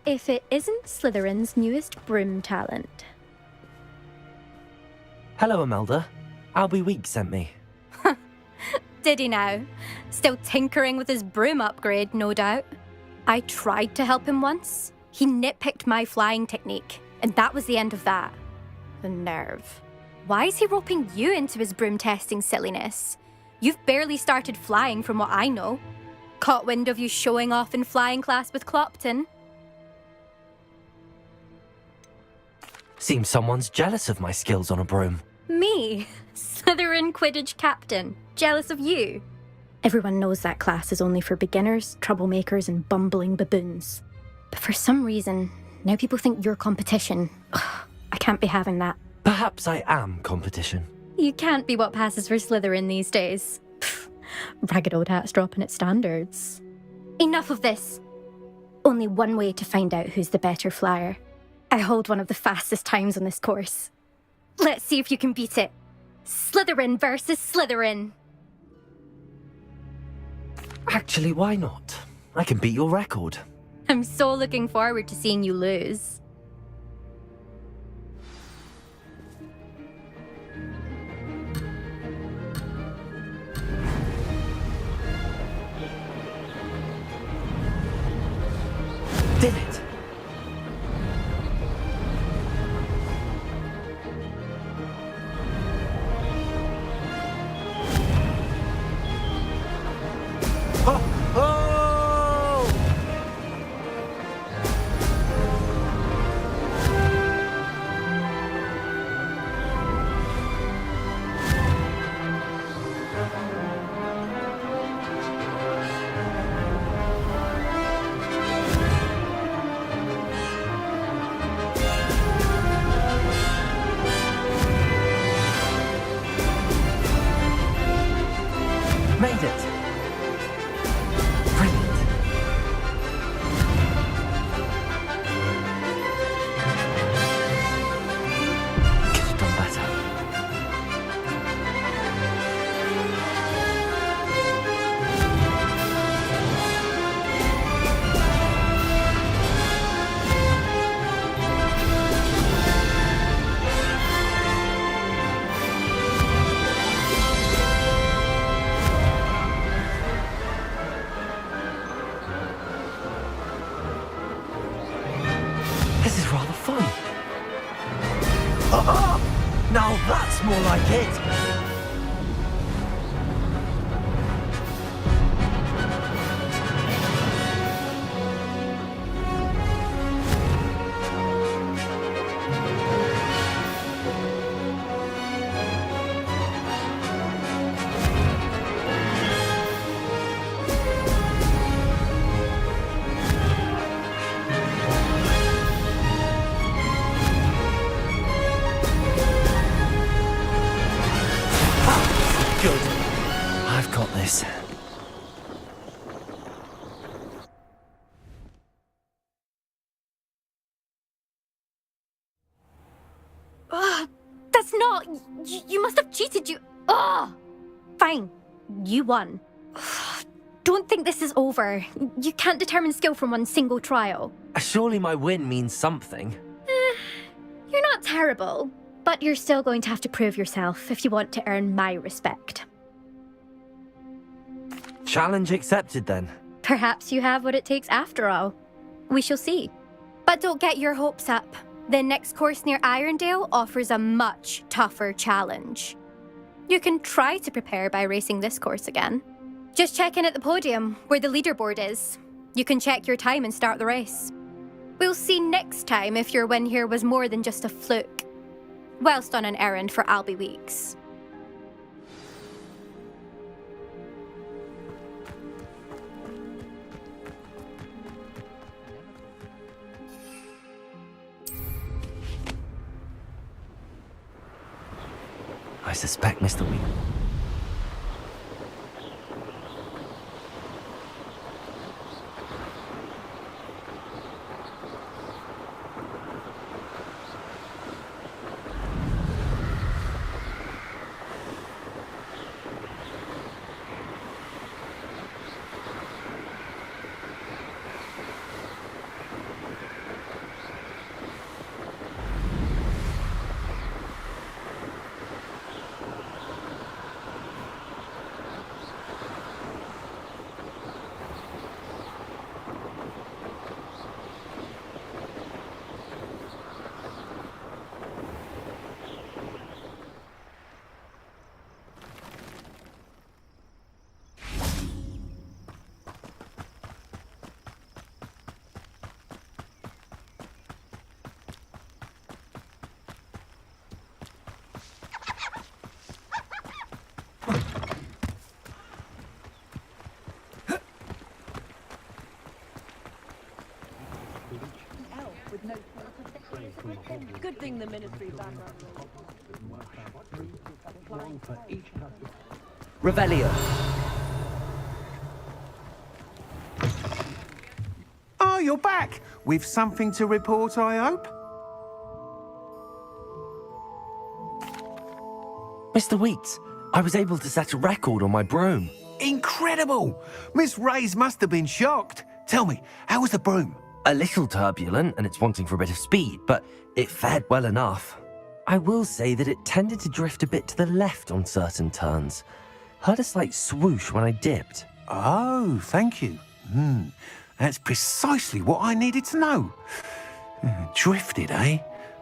If it isn't Slytherin's newest broom talent. Hello, Imelda. Albie Weeks sent me. Did he now? Still tinkering with his broom upgrade, no doubt. I tried to help him once. He nitpicked my flying technique, and that was the end of that. The nerve. Why is he roping you into his broom testing silliness? You've barely started flying from what I know. Caught wind of you showing off in flying class with Clopton. Seems someone's jealous of my skills on a broom. Me? Slytherin Quidditch captain. Jealous of you? Everyone knows that class is only for beginners, troublemakers, and bumbling baboons. But for some reason, now people think you're competition. Ugh, I can't be having that. Perhaps I am competition. You can't be what passes for Slytherin these days. Pfft, ragged old hat's dropping its standards. Enough of this. Only one way to find out who's the better flyer. I hold one of the fastest times on this course. Let's see if you can beat it. Slytherin versus Slytherin. Actually, why not? I can beat your record. I'm so looking forward to seeing you lose. Did it? Oh! Oh! Made it! Brilliant! Could have done better. This is rather fun. Aha! Now that's more like it! Good. I've got this. That's not... You must have cheated, you... Ugh! Fine. You won. Don't think this is over. You can't determine skill from one single trial. Surely my win means something. You're not terrible, but you're still going to have to prove yourself if you want to earn my respect. Challenge accepted then. Perhaps you have what it takes after all. We shall see. But don't get your hopes up. The next course near Irondale offers a much tougher challenge. You can try to prepare by racing this course again. Just check in at the podium, where the leaderboard is. You can check your time and start the race. We'll see next time if your win here was more than just a fluke, whilst on an errand for Albie Weeks. I suspect Mr. Week. Good thing the ministry back Revelio. Oh, you're back! With something to report, I hope? Mr. Wheats, I was able to set a record on my broom. Incredible! Miss Ray's must have been shocked. Tell me, how was the broom? A little turbulent and it's wanting for a bit of speed, but it fared well enough. I will say that it tended to drift a bit to the left on certain turns. Heard a slight swoosh when I dipped. Oh, thank you. That's precisely what I needed to know. Drifted, eh?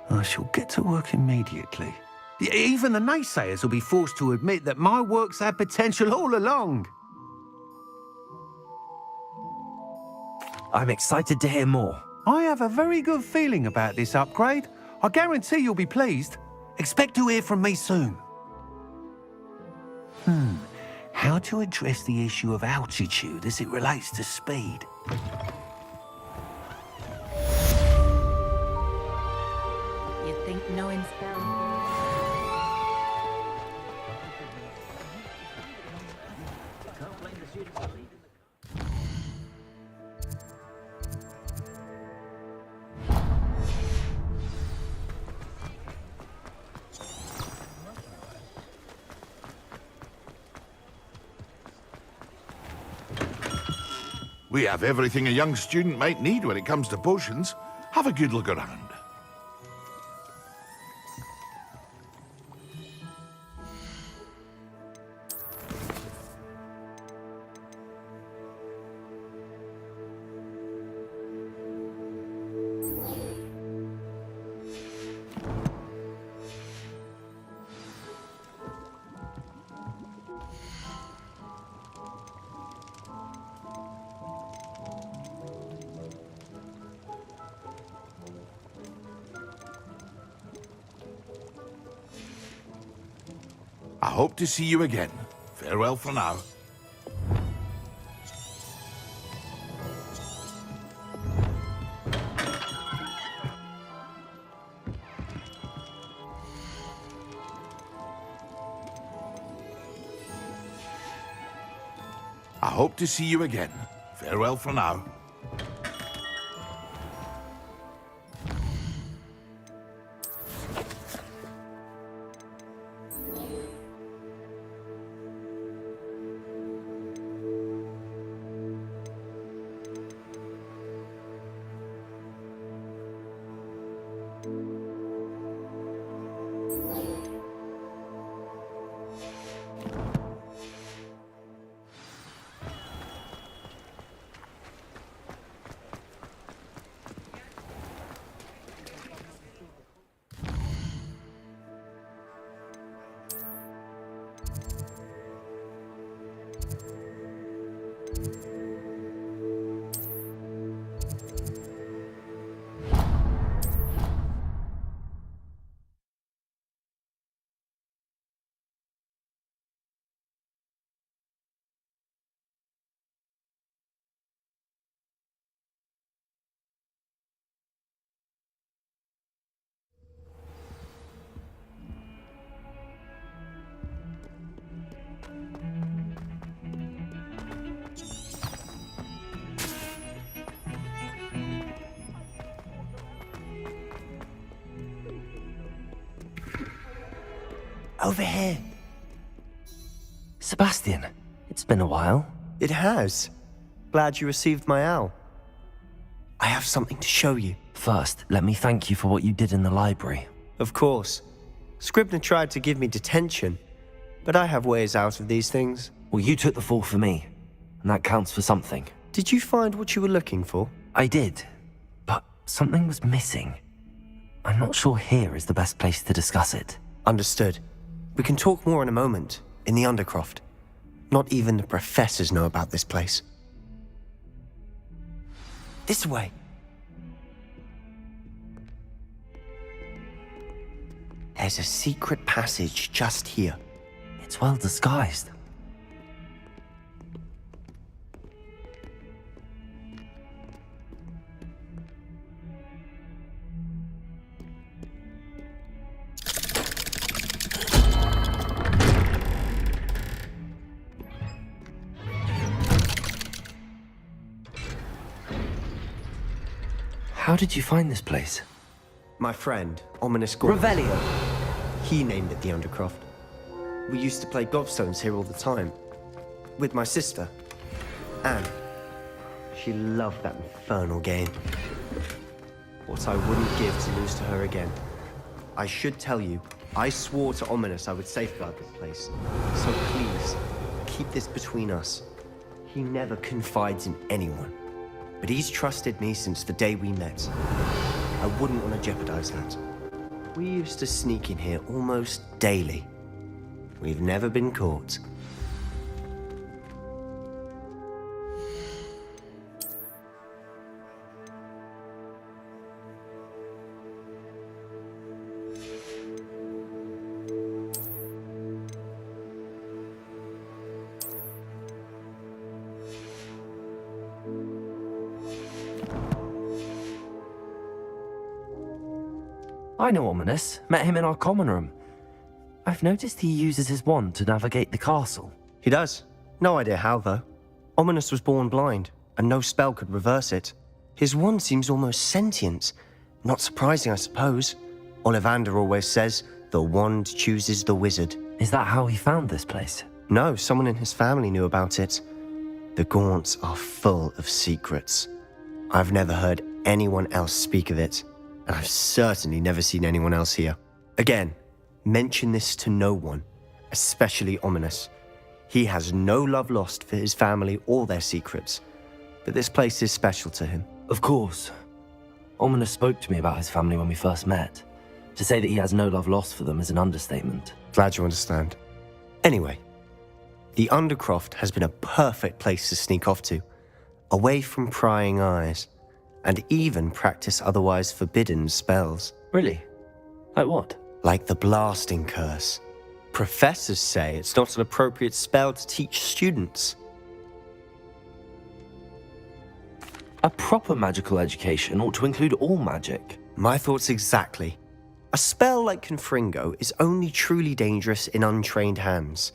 I shall get to work immediately. Even the naysayers will be forced to admit that my work's had potential all along. I'm excited to hear more. I have a very good feeling about this upgrade. I guarantee you'll be pleased. Expect to hear from me soon. How to address the issue of altitude as it relates to speed? You think knowing spells? We have everything a young student might need when it comes to potions. Have a good look around. I hope to see you again. Farewell for now. I hope to see you again. Farewell for now. Over here. Sebastian, it's been a while. It has. Glad you received my owl. I have something to show you. First, let me thank you for what you did in the library. Of course. Scribner tried to give me detention, but I have ways out of these things. Well, you took the fall for me, and that counts for something. Did you find what you were looking for? I did, but something was missing. I'm not sure here is the best place to discuss it. Understood. We can talk more in a moment, in the Undercroft. Not even the professors know about this place. This way. There's a secret passage just here. It's well disguised. How did you find this place? My friend, Ominous Gordon. Revelio. He named it the Undercroft. We used to play gobstones here all the time. With my sister, Anne. She loved that infernal game. What I wouldn't give to lose to her again. I should tell you, I swore to Ominous I would safeguard this place. So please, keep this between us. He never confides in anyone. But he's trusted me since the day we met. I wouldn't want to jeopardize that. We used to sneak in here almost daily. We've never been caught. I know Ominous. Met him in our common room. I've noticed he uses his wand to navigate the castle. He does. No idea how, though. Ominous was born blind, and no spell could reverse it. His wand seems almost sentient. Not surprising, I suppose. Ollivander always says, the wand chooses the wizard. Is that how he found this place? No, someone in his family knew about it. The Gaunts are full of secrets. I've never heard anyone else speak of it, and I've certainly never seen anyone else here. Again, mention this to no one, especially Ominous. He has no love lost for his family or their secrets, but this place is special to him. Of course. Ominous spoke to me about his family when we first met. To say that he has no love lost for them is an understatement. Glad you understand. Anyway, the Undercroft has been a perfect place to sneak off to, away from prying eyes, and even practice otherwise forbidden spells. Really? Like what? Like the blasting curse. Professors say it's not an appropriate spell to teach students. A proper magical education ought to include all magic. My thoughts exactly. A spell like Confringo is only truly dangerous in untrained hands.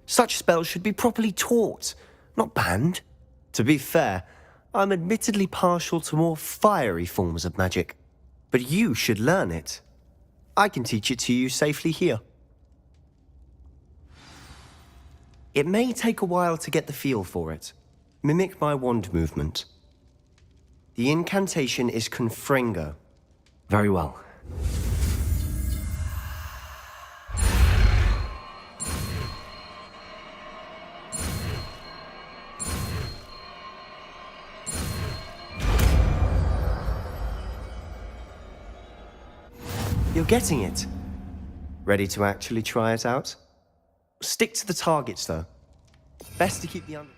Such spells should be properly taught, not banned. To be fair, I'm admittedly partial to more fiery forms of magic, but you should learn it. I can teach it to you safely here. It may take a while to get the feel for it. Mimic my wand movement. The incantation is Confringo. Very well. You're getting it. Ready to actually try it out? Stick to the targets, though. Best to keep the under...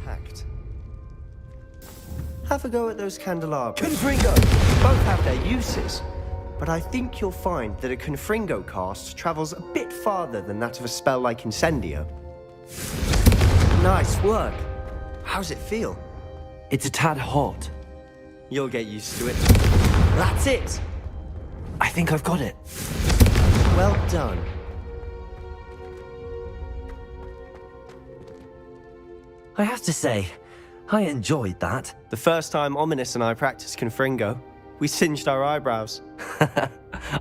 Tact. Have a go at those candelabras. Confringo! Both have their uses, but I think you'll find that a Confringo cast travels a bit farther than that of a spell like Incendio. Nice work. How's it feel? It's a tad hot. You'll get used to it. That's it! I think I've got it. Well done. I have to say, I enjoyed that. The first time Ominous and I practiced Confringo, we singed our eyebrows.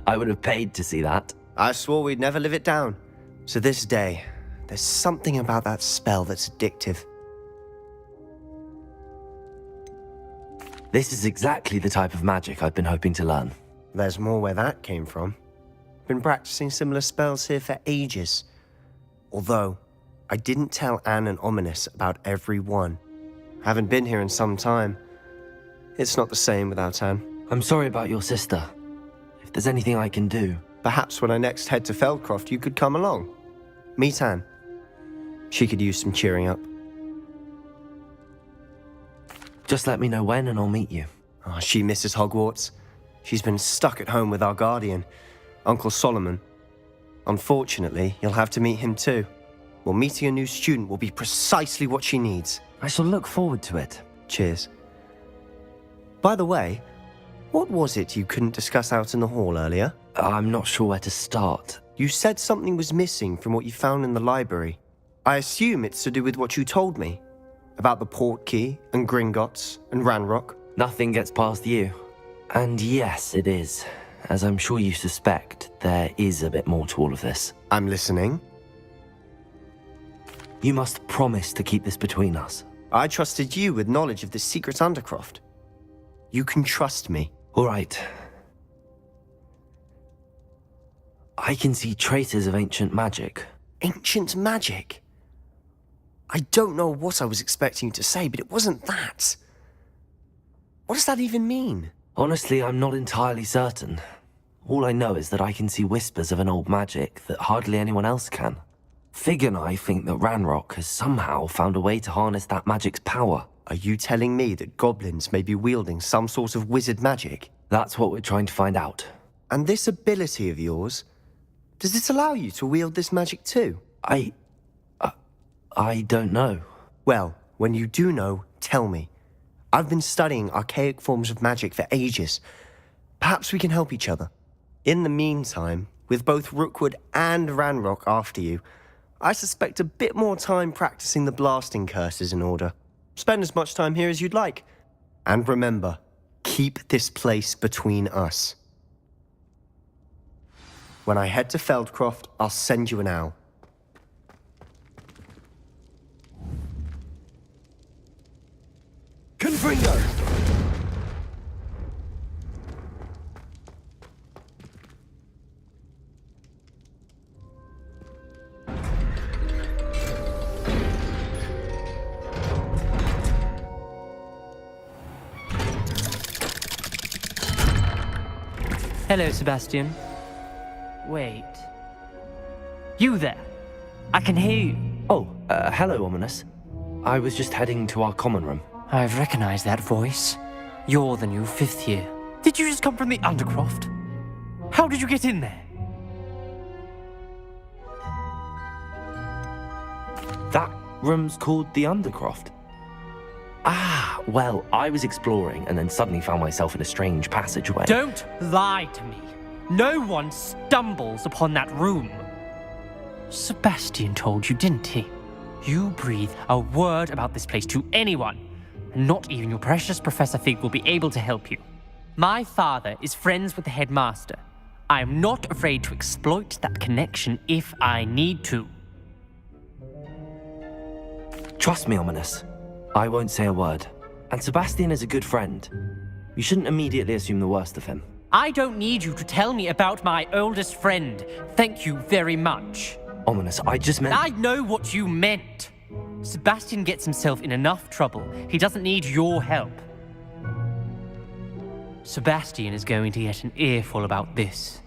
I would have paid to see that. I swore we'd never live it down. To this day, there's something about that spell that's addictive. This is exactly the type of magic I've been hoping to learn. There's more where that came from. Been practicing similar spells here for ages. Although, I didn't tell Anne and Ominous about every one. Haven't been here in some time. It's not the same without Anne. I'm sorry about your sister. If there's anything I can do... Perhaps when I next head to Feldcroft, you could come along. Meet Anne. She could use some cheering up. Just let me know when and I'll meet you. Oh, she misses Hogwarts. She's been stuck at home with our guardian, Uncle Solomon. Unfortunately, you'll have to meet him too. Well, meeting a new student will be precisely what she needs. I shall look forward to it. Cheers. By the way, what was it you couldn't discuss out in the hall earlier? I'm not sure where to start. You said something was missing from what you found in the library. I assume it's to do with what you told me. About the port key, and Gringotts, and Ranrock. Nothing gets past you. And yes, it is. As I'm sure you suspect, there is a bit more to all of this. I'm listening. You must promise to keep this between us. I trusted you with knowledge of the secret Undercroft. You can trust me. All right. I can see traces of ancient magic. Ancient magic? I don't know what I was expecting you to say, but it wasn't that. What does that even mean? Honestly, I'm not entirely certain. All I know is that I can see whispers of an old magic that hardly anyone else can. Fig and I think that Ranrock has somehow found a way to harness that magic's power. Are you telling me that goblins may be wielding some sort of wizard magic? That's what we're trying to find out. And this ability of yours, does it allow you to wield this magic too? I don't know. Well, when you do know, tell me. I've been studying archaic forms of magic for ages. Perhaps we can help each other. In the meantime, with both Rookwood and Ranrock after you, I suspect a bit more time practicing the blasting curse is in order. Spend as much time here as you'd like. And remember, keep this place between us. When I head to Feldcroft, I'll send you an owl. Confringo! Hello, Sebastian. Wait. You there? I can hear you. Oh, hello, Ominous. I was just heading to our common room. I've recognized that voice. You're the new 5th year. Did you just come from the Undercroft? How did you get in there? That room's called the Undercroft. Ah, well, I was exploring and then suddenly found myself in a strange passageway. Don't lie to me. No one stumbles upon that room. Sebastian told you, didn't he? You breathe a word about this place to anyone, and not even your precious Professor Fig will be able to help you. My father is friends with the headmaster. I am not afraid to exploit that connection if I need to. Trust me, Ominous. I won't say a word. And Sebastian is a good friend. You shouldn't immediately assume the worst of him. I don't need you to tell me about my oldest friend. Thank you very much. Ominous, I just meant... I know what you meant. Sebastian gets himself in enough trouble. He doesn't need your help. Sebastian is going to get an earful about this.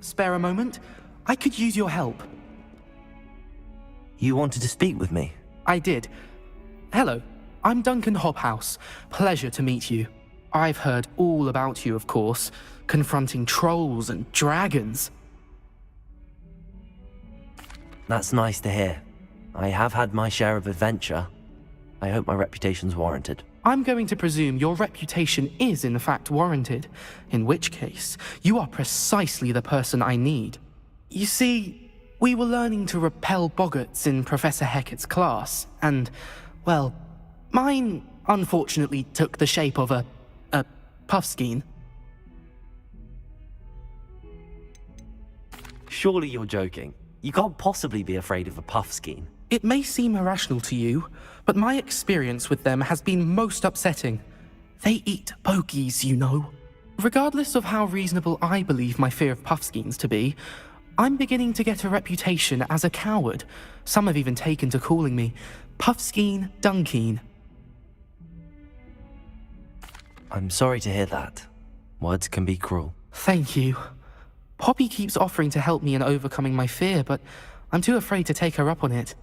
Spare a moment? I could use your help. You wanted to speak with me? I did. Hello, I'm Duncan Hobhouse. Pleasure to meet you. I've heard all about you, of course, confronting trolls and dragons. That's nice to hear. I have had my share of adventure. I hope my reputation's warranted. I'm going to presume your reputation is in fact warranted, in which case, you are precisely the person I need. You see, we were learning to repel boggarts in Professor Hecat's class, and, well, mine unfortunately took the shape of a puffskein. Surely you're joking. You can't possibly be afraid of a puffskein. It may seem irrational to you, but my experience with them has been most upsetting. They eat bogies, you know. Regardless of how reasonable I believe my fear of puffskeins to be, I'm beginning to get a reputation as a coward. Some have even taken to calling me Puffskeen Dunkeen. I'm sorry to hear that. Words can be cruel. Thank you. Poppy keeps offering to help me in overcoming my fear, but I'm too afraid to take her up on it.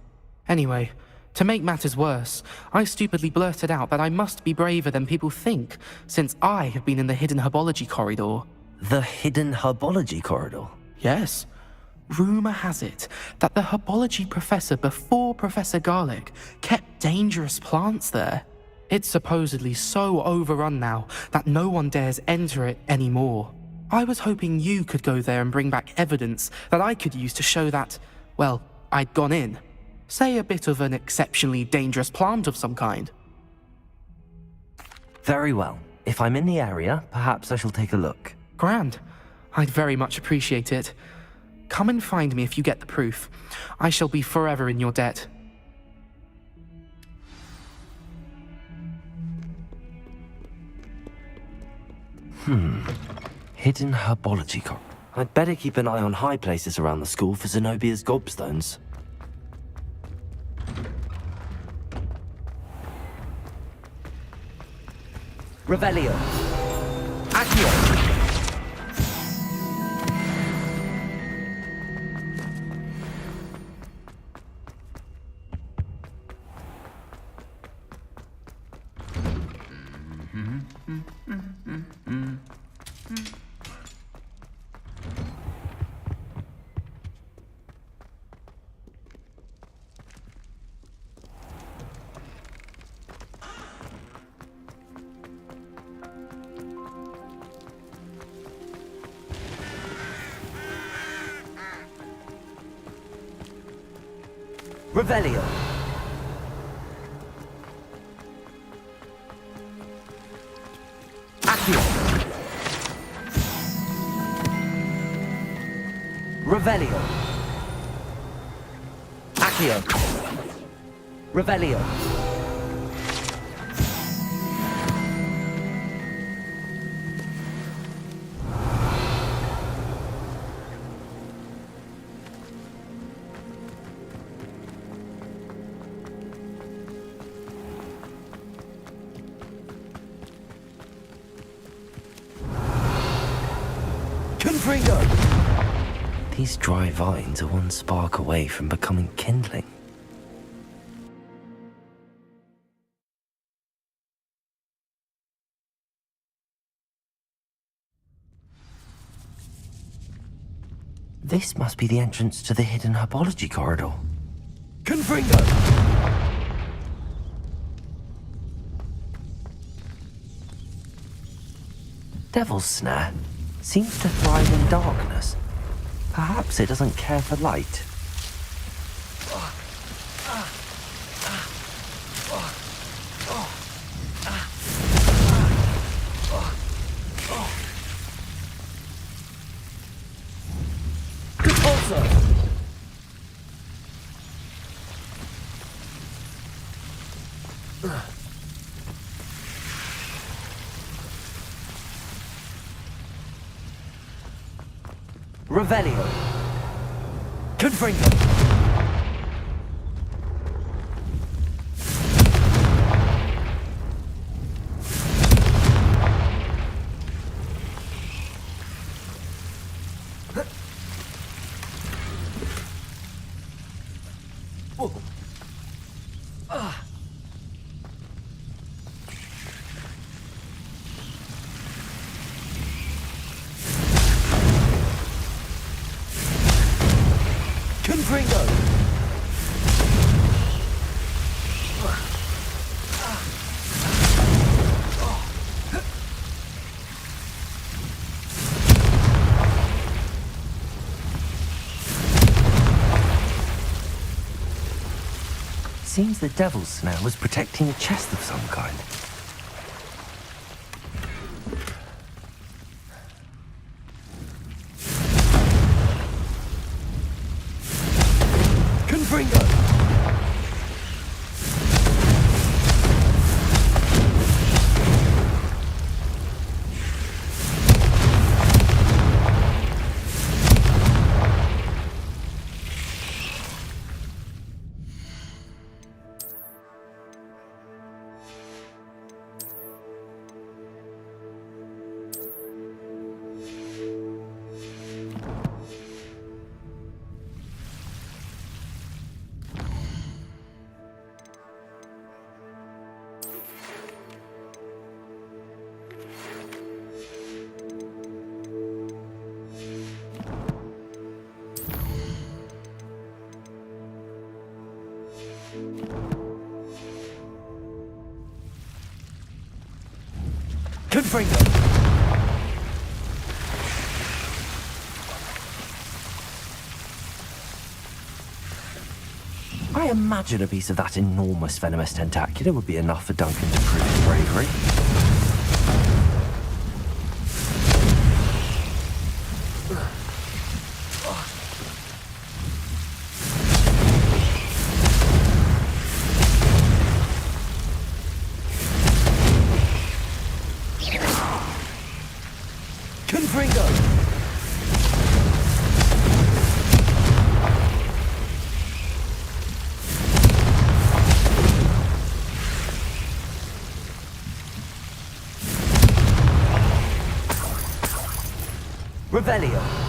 Anyway, to make matters worse, I stupidly blurted out that I must be braver than people think, since I have been in the hidden herbology corridor. The hidden herbology corridor? Yes. Rumor has it that the herbology professor before Professor Garlic kept dangerous plants there. It's supposedly so overrun now that no one dares enter it anymore. I was hoping you could go there and bring back evidence that I could use to show that, well, I'd gone in. Say a bit of an exceptionally dangerous plant of some kind. Very well. If I'm in the area, perhaps I shall take a look. Grand. I'd very much appreciate it. Come and find me if you get the proof. I shall be forever in your debt. Hidden herbology corridor. I'd better keep an eye on high places around the school for Zenobia's gobstones. Revelio. Accio. Revelio. Accio. Revelio. Accio. Revelio. These dry vines are one spark away from becoming kindling. This must be the entrance to the hidden herbology corridor. Confringo! Devil's Snare seems to thrive in darkness. Perhaps it doesn't care for light. Revelio. Confringo. Confringo. seems the devil's snare was protecting a chest of some kind. Confringo! Confringo! I imagine a piece of that enormous venomous tentacular would be enough for Duncan to prove his bravery. Confringo! Revelio.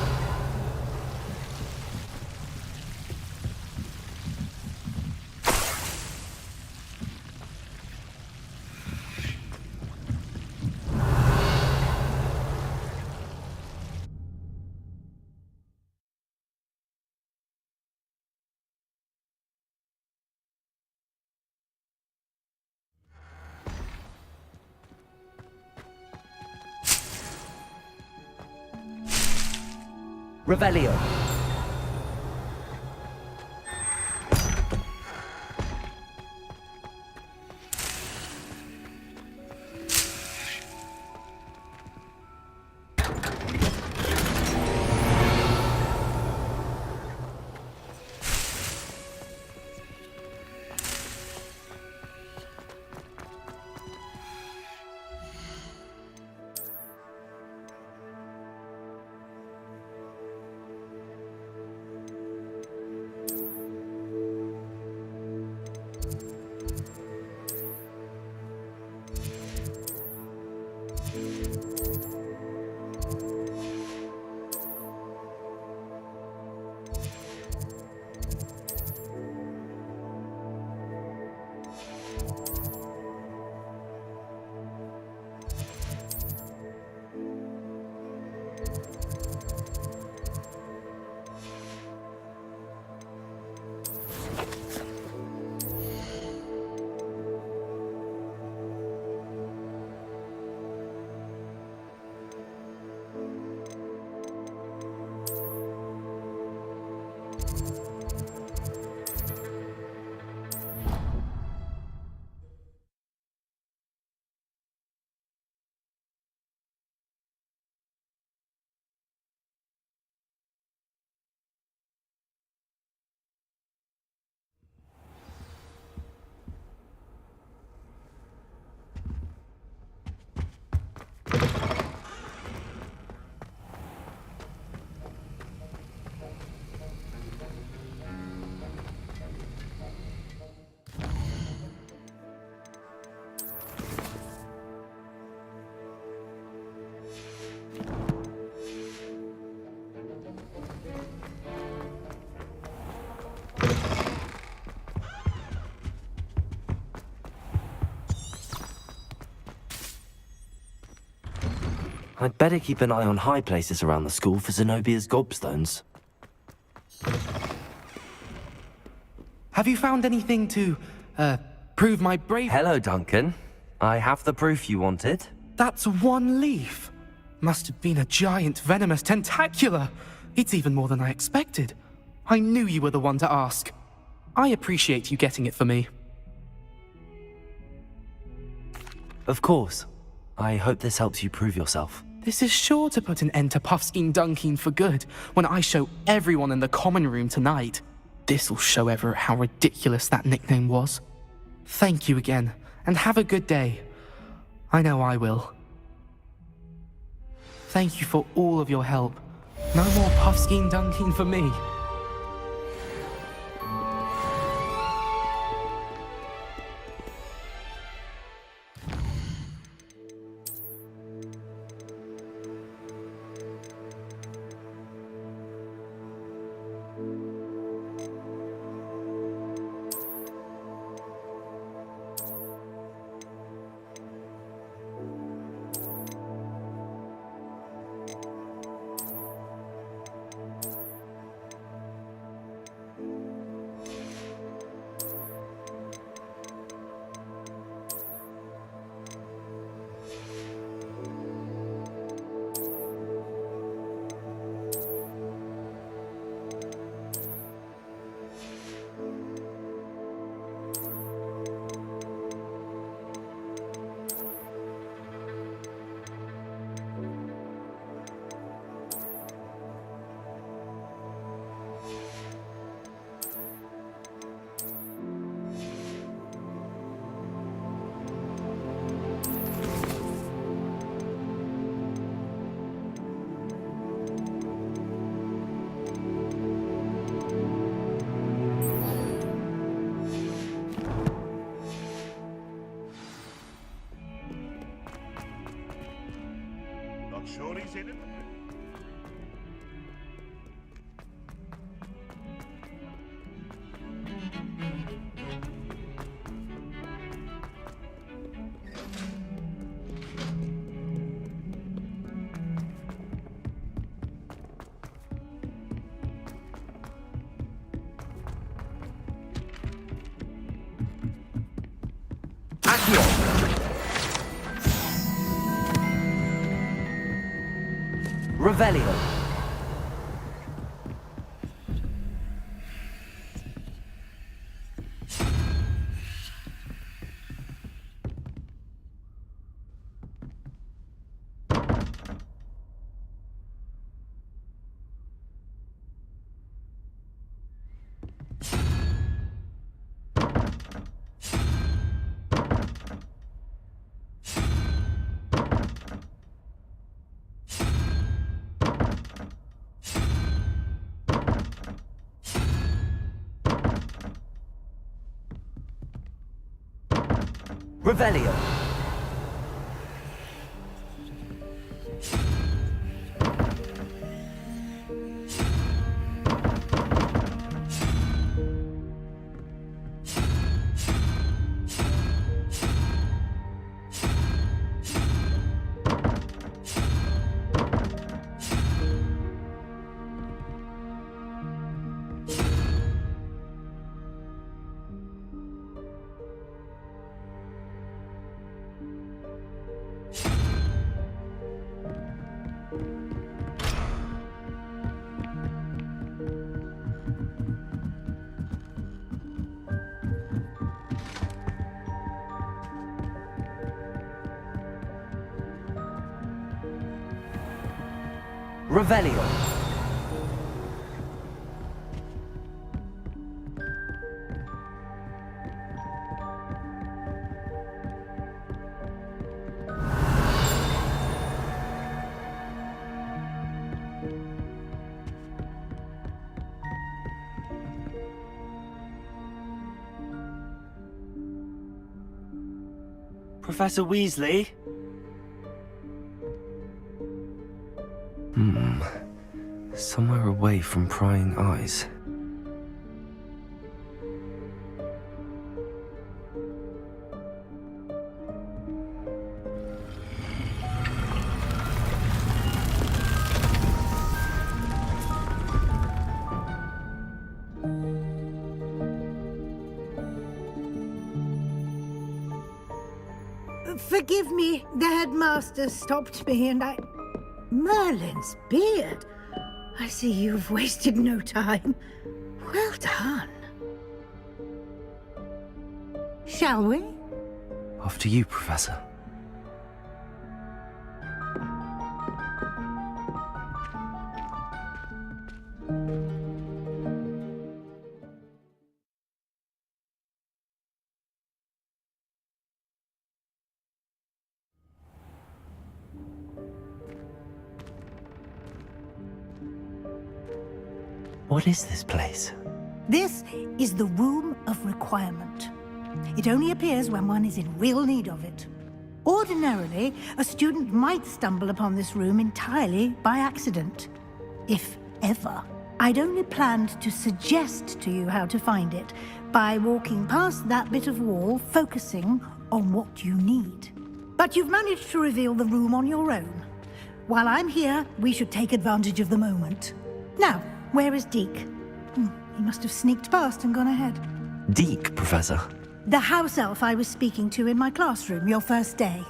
Revelio. I'd better keep an eye on high places around the school for Zenobia's gobstones. Have you found anything to, prove my bravery? Hello, Duncan. I have the proof you wanted. That's one leaf. Must have been a giant venomous tentacula. It's even more than I expected. I knew you were the one to ask. I appreciate you getting it for me. Of course. I hope this helps you prove yourself. This is sure to put an end to Puffskein Dunkeen for good when I show everyone in the common room tonight. This'll show Everett how ridiculous that nickname was. Thank you again, and have a good day. I know I will. Thank you for all of your help. No more Puffskein Dunkeen for me. Not sure he's in it. Revelio. Revelio. Revelio. Professor Weasley? Somewhere away from prying eyes. Forgive me, the headmaster stopped me and I... Merlin's beard. I see you've wasted no time. Well done. Shall we? After you, Professor. What is this place? This is the Room of Requirement. It only appears when one is in real need of it. Ordinarily, a student might stumble upon this room entirely by accident. If ever. I'd only planned to suggest to you how to find it by walking past that bit of wall, focusing on what you need. But you've managed to reveal the room on your own. While I'm here, we should take advantage of the moment. Now, where is Deke? He must have sneaked past and gone ahead. Deke, Professor. The house elf I was speaking to in my classroom your first day.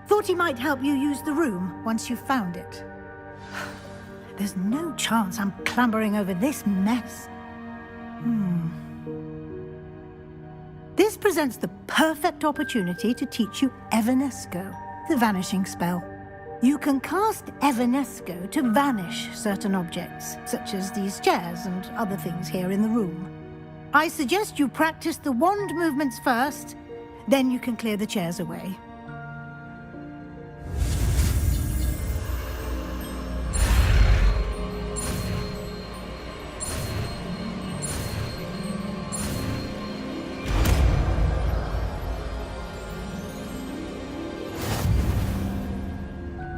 Thought he might help you use the room once you've found it. There's no chance I'm clambering over this mess. This presents the perfect opportunity to teach you Evanesco, the vanishing spell. You can cast Evanesco to vanish certain objects, such as these chairs and other things here in the room. I suggest you practice the wand movements first, then you can clear the chairs away.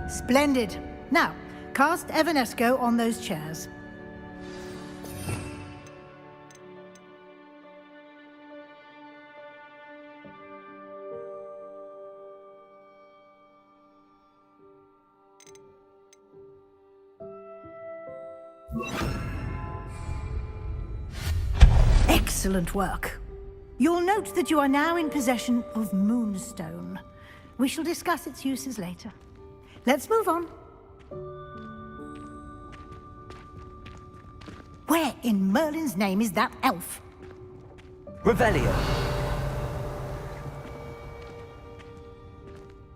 Splendid. Now, cast Evanesco on those chairs. Excellent work. You'll note that you are now in possession of Moonstone. We shall discuss its uses later. Let's move on. Where in Merlin's name is that elf? Revelio.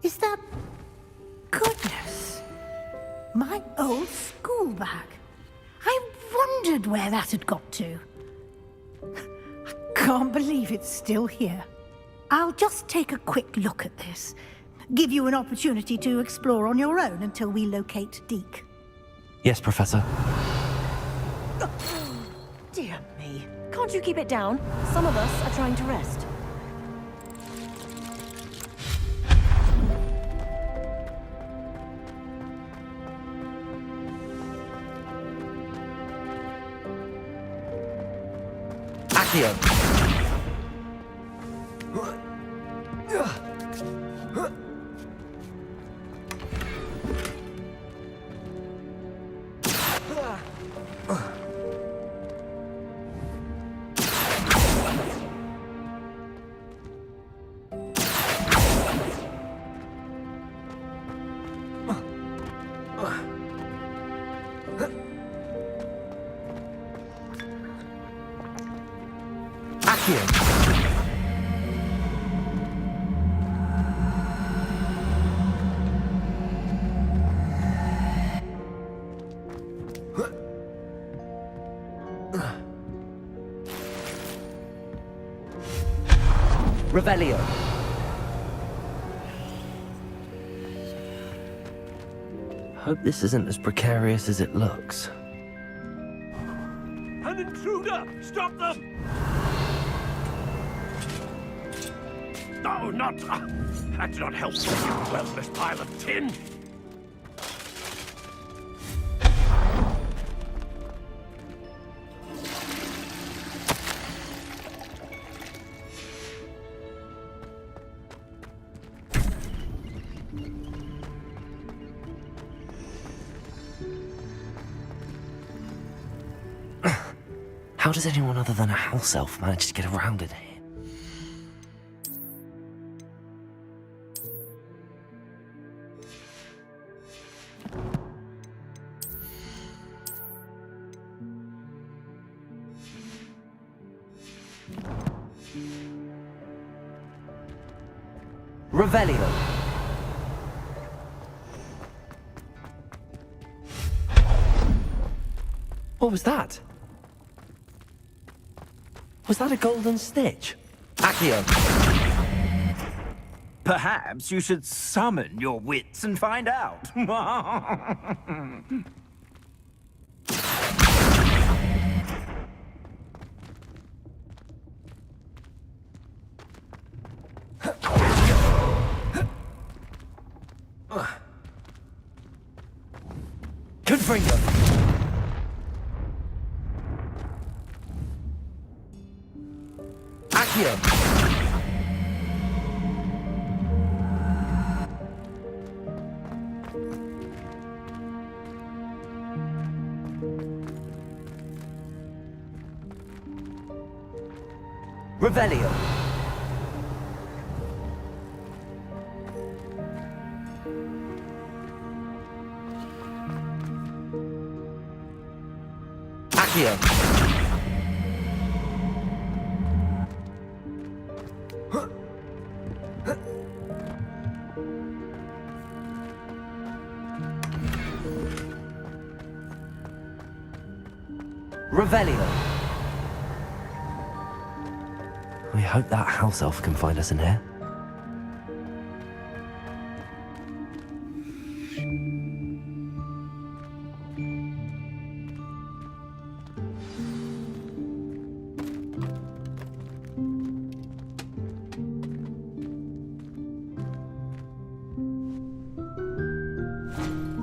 Is that... Goodness. My old school bag. I wondered where that had got to. I can't believe it's still here. I'll just take a quick look at this. Give you an opportunity to explore on your own until we locate Deke. Yes, Professor. Dear me. Can't you keep it down? Some of us are trying to rest. Accio. Revelio. Hope this isn't as precarious as it looks. An intruder! Stop them! No, not... That's not helpful, you worthless pile of tin! How does anyone other than a house elf manage to get around in here? Revelio. What was that? Was that a golden stitch? Accio. Perhaps you should summon your wits and find out. Wingardium. Accio. Revelio. Accio. Revelio. I hope that house elf can find us in here.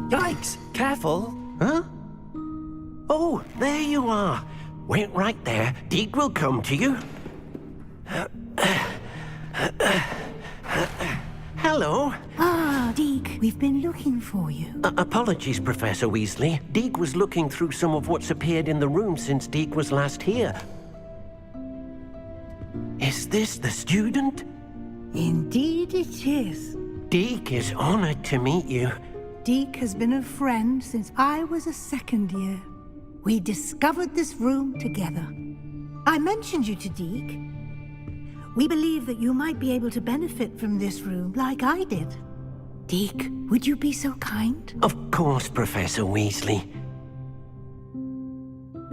Yikes! Careful! Huh? Oh, there you are. Wait right there. Deke will come to you. Hello. Ah, Deke, we've been looking for you. Apologies, Professor Weasley. Deke was looking through some of what's appeared in the room since Deke was last here. Is this the student? Indeed it is. Deke is honored to meet you. Deke has been a friend since I was a second year. We discovered this room together. I mentioned you to Deke. We believe that you might be able to benefit from this room like I did. Deke, would you be so kind? Of course, Professor Weasley.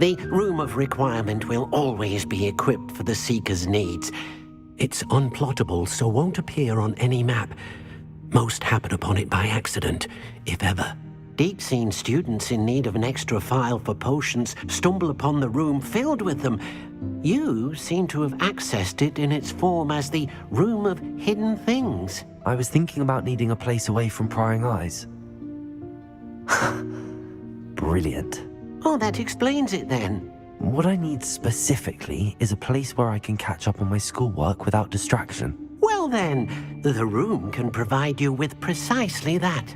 The Room of Requirement will always be equipped for the Seeker's needs. It's unplottable, so won't appear on any map. Most happen upon it by accident, if ever. Deke's seen students in need of an extra file for potions stumble upon the room filled with them. You seem to have accessed it in its form as the Room of Hidden Things. I was thinking about needing a place away from prying eyes. Brilliant. Oh, that explains it then. What I need specifically is a place where I can catch up on my schoolwork without distraction. Well then, the room can provide you with precisely that.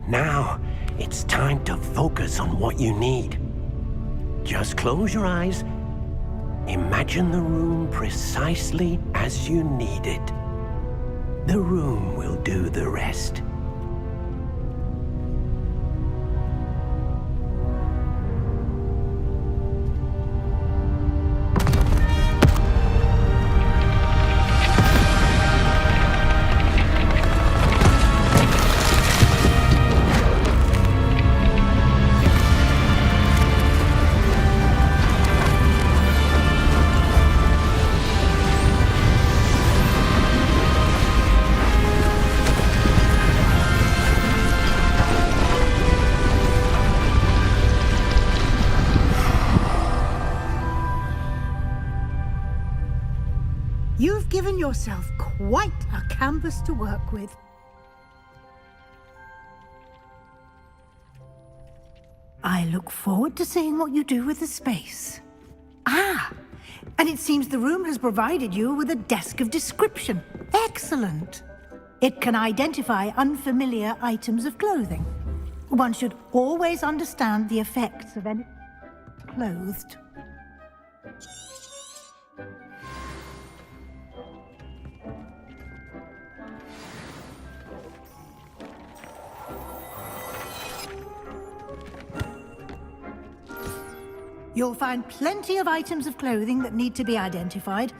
Now, it's time to focus on what you need. Just close your eyes. Imagine the room precisely as you need it. The room will do the rest. You've given yourself quite a canvas to work with. I look forward to seeing what you do with the space. Ah, and it seems the room has provided you with a desk of description. Excellent. It can identify unfamiliar items of clothing. One should always understand the effects of any clothed. You'll find plenty of items of clothing that need to be identified.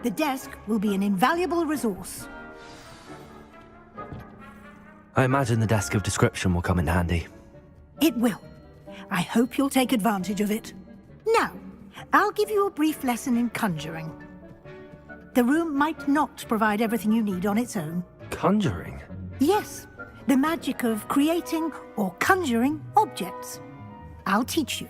The desk will be an invaluable resource. I imagine the desk of description will come in handy. It will. I hope you'll take advantage of it. Now, I'll give you a brief lesson in conjuring. The room might not provide everything you need on its own. Conjuring? Yes, the magic of creating or conjuring objects. I'll teach you.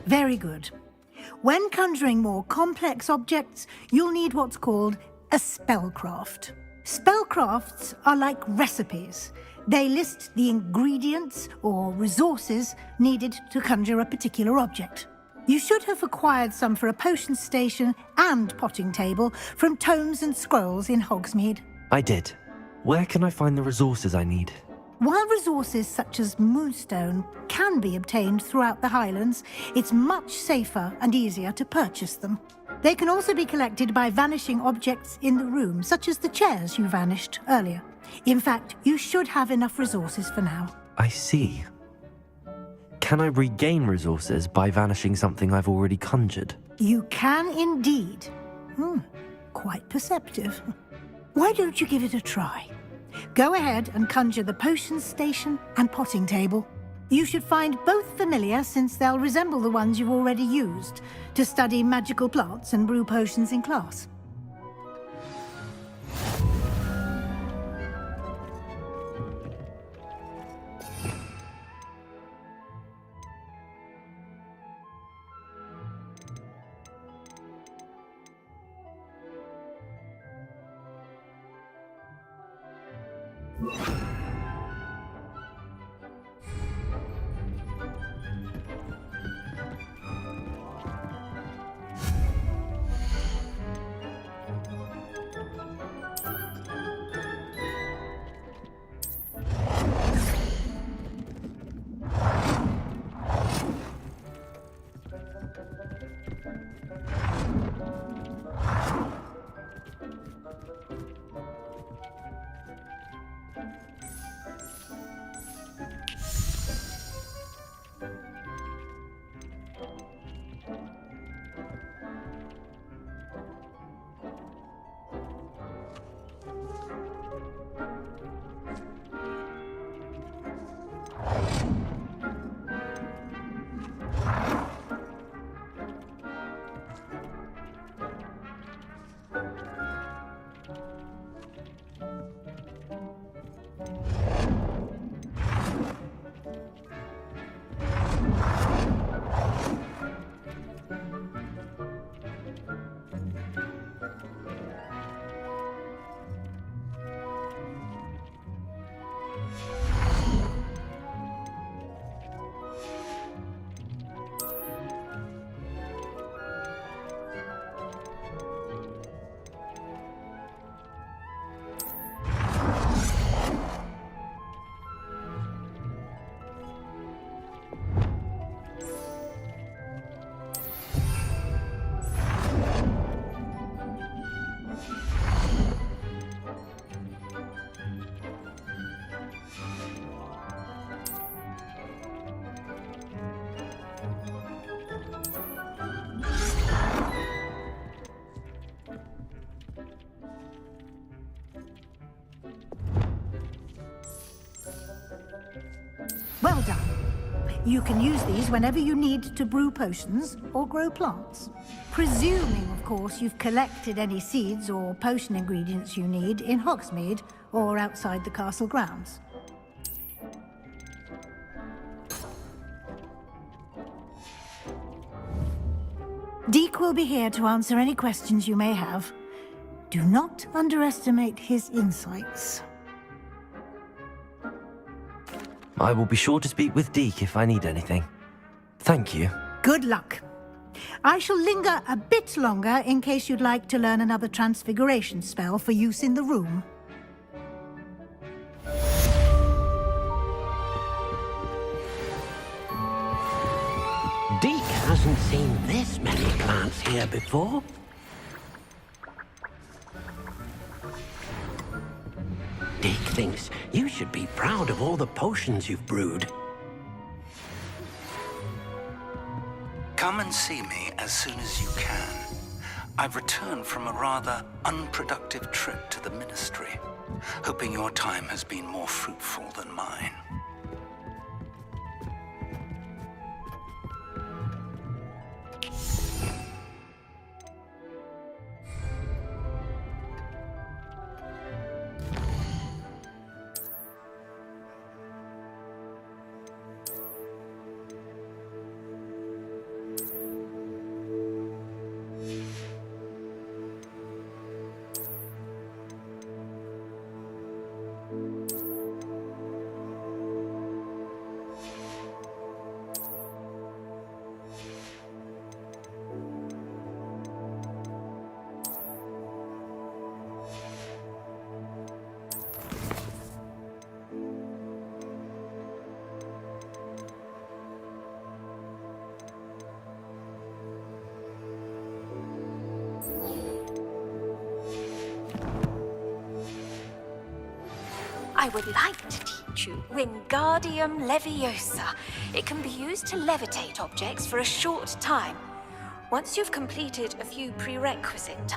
Very good. When conjuring more complex objects, you'll need what's called a spellcraft. Spellcrafts are like recipes. They list the ingredients or resources needed to conjure a particular object. You should have acquired some for a potion station and potting table from tomes and scrolls in Hogsmeade. I did. Where can I find the resources I need? While resources such as moonstone can be obtained throughout the Highlands, it's much safer and easier to purchase them. They can also be collected by vanishing objects in the room, such as the chairs you vanished earlier. In fact, you should have enough resources for now. I see. Can I regain resources by vanishing something I've already conjured? You can indeed. Quite perceptive. Why don't you give it a try? Go ahead and conjure the potion station and potting table. You should find both familiar, since they'll resemble the ones you've already used to study magical plants and brew potions in class. Well done. You can use these whenever you need to brew potions or grow plants. Presuming, of course, you've collected any seeds or potion ingredients you need in Hogsmeade or outside the castle grounds. Deke will be here to answer any questions you may have. Do not underestimate his insights. I will be sure to speak with Deke if I need anything. Thank you. Good luck. I shall linger a bit longer in case you'd like to learn another transfiguration spell for use in the room. Deke hasn't seen this many plants here before. Deke thinks you should be proud of all the potions you've brewed. Come and see me as soon as you can. I've returned from a rather unproductive trip to the Ministry, hoping your time has been more fruitful than mine. I would like to teach you Wingardium Leviosa. It can be used to levitate objects for a short time. Once you've completed a few prerequisite.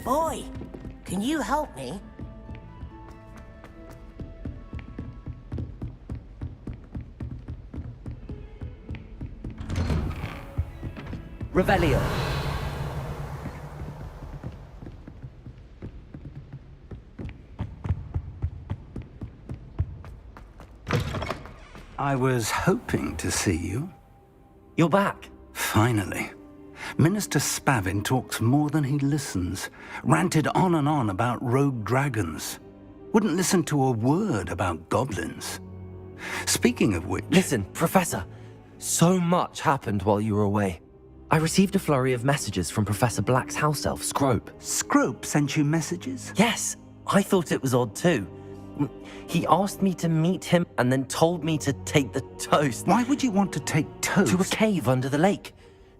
Boy, can you help me? Revelio. I was hoping to see you. You're back. Finally. Minister Spavin talks more than he listens. Ranted on and on about rogue dragons. Wouldn't listen to a word about goblins. Speaking of which... Listen, Professor. So much happened while you were away. I received a flurry of messages from Professor Black's house elf, Scrope. Scrope sent you messages? Yes. I thought it was odd too. He asked me to meet him and then told me to take the toast. Why would you want to take toast? To a cave under the lake.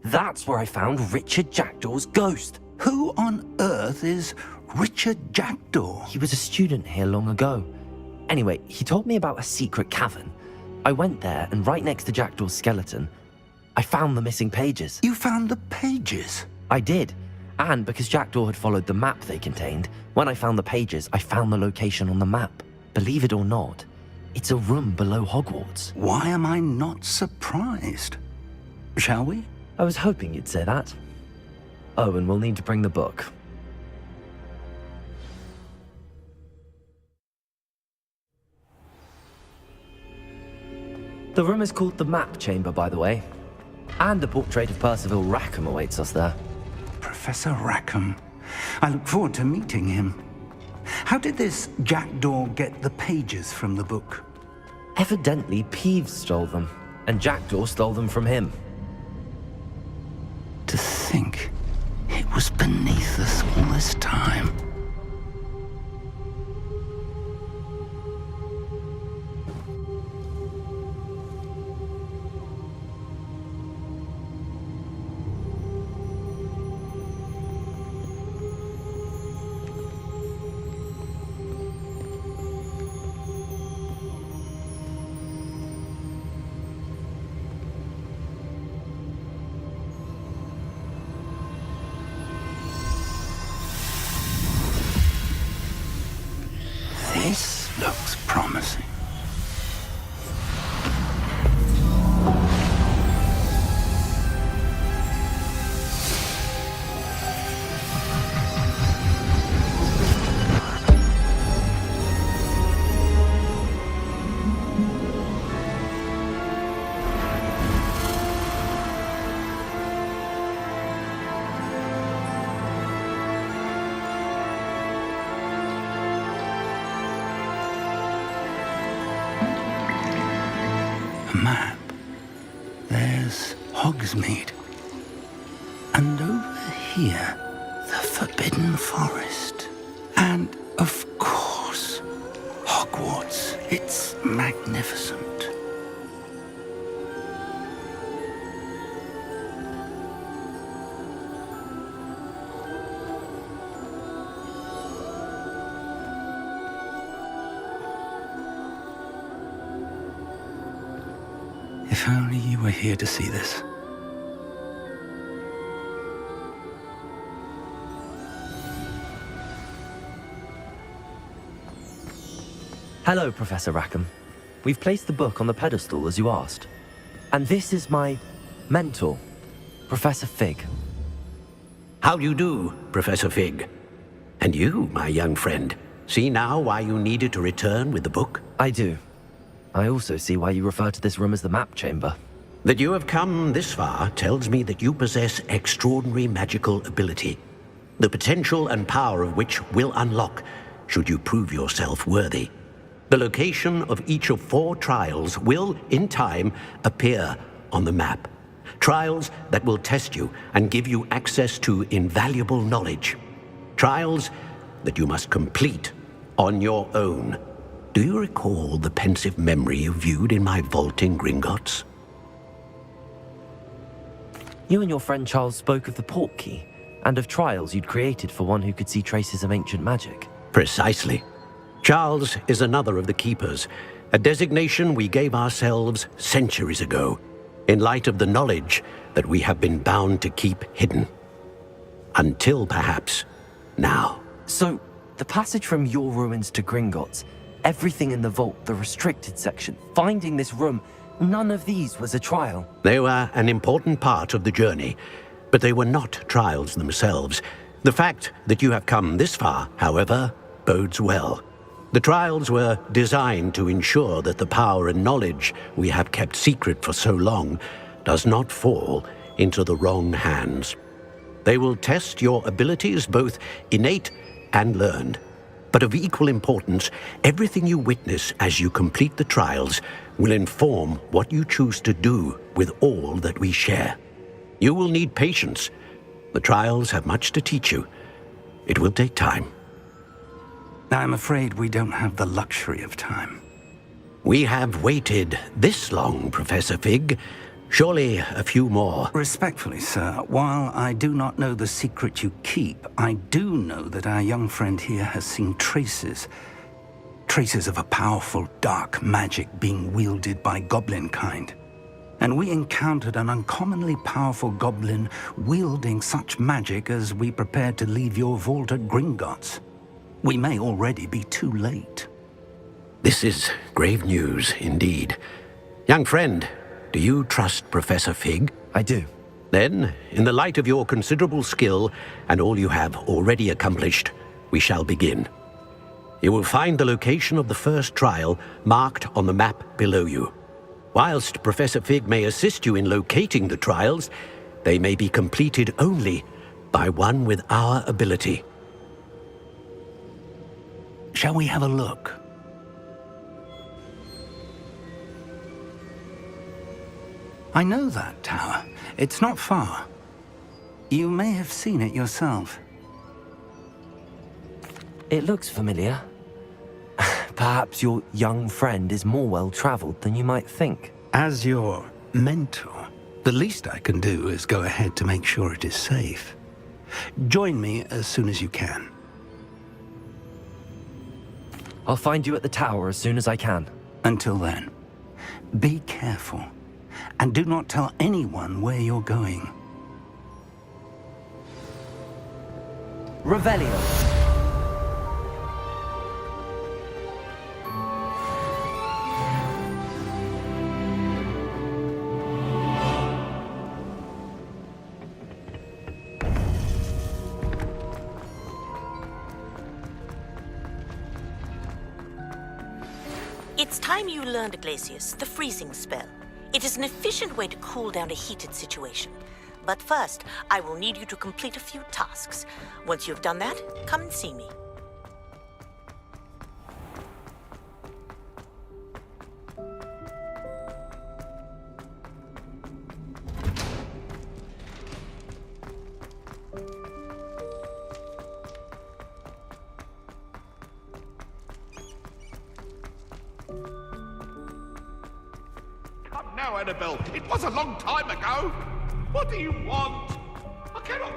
That's where I found Richard Jackdaw's ghost. Who on earth is Richard Jackdaw? He was a student here long ago. Anyway, he told me about a secret cavern. I went there, and right next to Jackdaw's skeleton, I found the missing pages. You found the pages? I did. And because Jackdaw had followed the map they contained, when I found the pages, I found the location on the map. Believe it or not, it's a room below Hogwarts. Why am I not surprised? Shall we? I was hoping you'd say that. Oh, and we'll need to bring the book. The room is called the Map Chamber, by the way. And a portrait of Percival Rackham awaits us there. Professor Rackham. I look forward to meeting him. How did this Jackdaw get the pages from the book? Evidently, Peeves stole them, and Jackdaw stole them from him. To think it was beneath us all this time. This looks promising. Map. There's Hogsmeade. And over here, the Forbidden Forest. And, of course, Hogwarts. It's magnificent. If only you were here to see this. Hello, Professor Rackham. We've placed the book on the pedestal as you asked. And this is my mentor, Professor Fig. How do you do, Professor Fig? And you, my young friend, see now why you needed to return with the book? I do. I also see why you refer to this room as the map chamber. That you have come this far tells me that you possess extraordinary magical ability, the potential and power of which will unlock should you prove yourself worthy. The location of each of 4 trials will, in time, appear on the map. Trials that will test you and give you access to invaluable knowledge. Trials that you must complete on your own. Do you recall the pensive memory you viewed in my vault in Gringotts? You and your friend Charles spoke of the portkey, and of trials you'd created for one who could see traces of ancient magic. Precisely. Charles is another of the Keepers, a designation we gave ourselves centuries ago, in light of the knowledge that we have been bound to keep hidden. Until perhaps now. So, the passage from your ruins to Gringotts, everything in the vault, the restricted section, finding this room, none of these was a trial. They were an important part of the journey, but they were not trials themselves. The fact that you have come this far, however, bodes well. The trials were designed to ensure that the power and knowledge we have kept secret for so long does not fall into the wrong hands. They will test your abilities, both innate and learned. But of equal importance, everything you witness as you complete the trials will inform what you choose to do with all that we share. You will need patience. The trials have much to teach you. It will take time. I'm afraid we don't have the luxury of time. We have waited this long, Professor Fig. Surely a few more. Respectfully, sir, while I do not know the secret you keep, I do know that our young friend here has seen traces of a powerful dark magic being wielded by goblin kind. And we encountered an uncommonly powerful goblin wielding such magic as we prepared to leave your vault at Gringotts. We may already be too late. This is grave news indeed. Young friend, do you trust Professor Fig? I do. Then, in the light of your considerable skill and all you have already accomplished, we shall begin. You will find the location of the first trial marked on the map below you. Whilst Professor Fig may assist you in locating the trials, they may be completed only by one with our ability. Shall we have a look? I know that tower. It's not far. You may have seen it yourself. It looks familiar. Perhaps your young friend is more well-traveled than you might think. As your mentor, the least I can do is go ahead to make sure it is safe. Join me as soon as you can. I'll find you at the tower as soon as I can. Until then, be careful, and do not tell anyone where you're going. Revelio. It's time you learned, Glacius, the freezing spell. It is an efficient way to cool down a heated situation. But first, I will need you to complete a few tasks. Once you've done that, come and see me. Come now, Annabelle. It was a long time ago. What do you want? I cannot...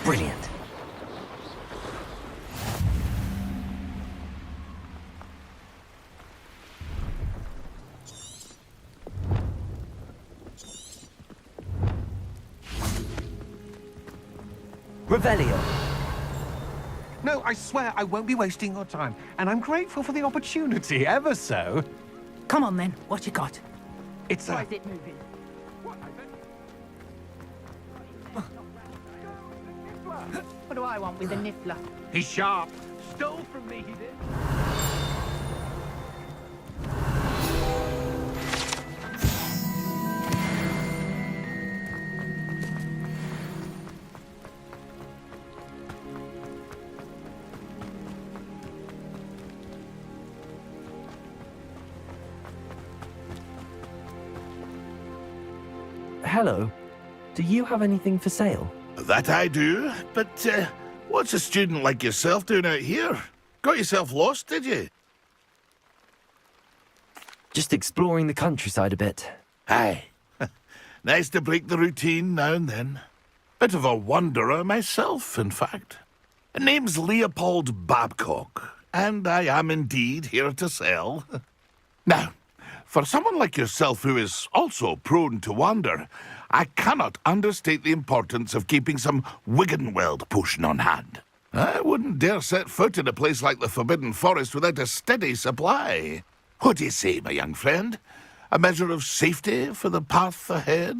Brilliant. Revelio. No, I swear I won't be wasting your time, and I'm grateful for the opportunity, ever so. Come on then, what you got? It's Why is it moving? What do I want with a niffler? He's sharp. Stole from me, he did. hello. Do you have anything for sale? That I do, but what's a student like yourself doing out here? Got yourself lost, did you? Just exploring the countryside a bit. Aye. Nice to break the routine now and then. Bit of a wanderer myself, in fact. Name's Leopold Babcock, and I am indeed here to sell. Now, for someone like yourself who is also prone to wander, I cannot understate the importance of keeping some Wiggenweld potion on hand. I wouldn't dare set foot in a place like the Forbidden Forest without a steady supply. What do you say, my young friend? A measure of safety for the path ahead?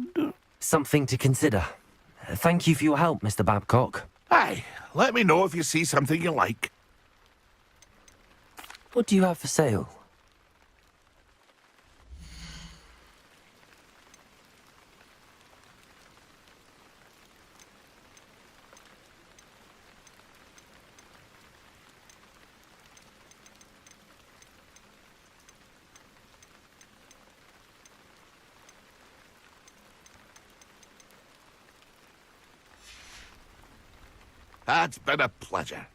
Something to consider. Thank you for your help, Mr. Babcock. Aye, let me know if you see something you like. What do you have for sale? It's been a pleasure.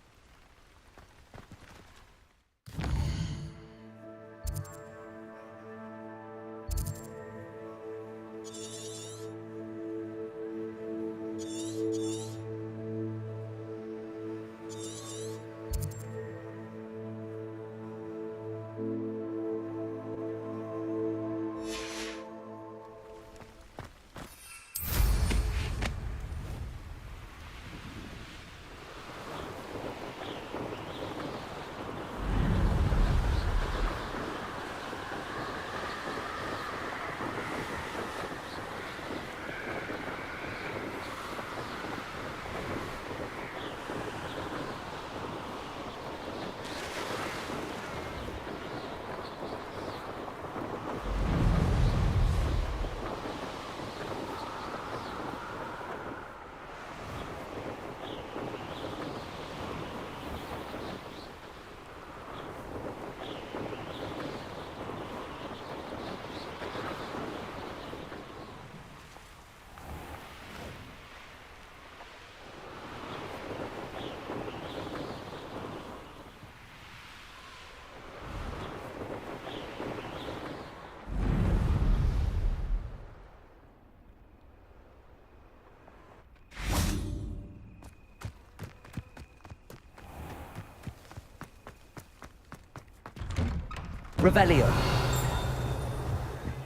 Revelio.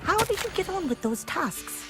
How did you get on with those tasks?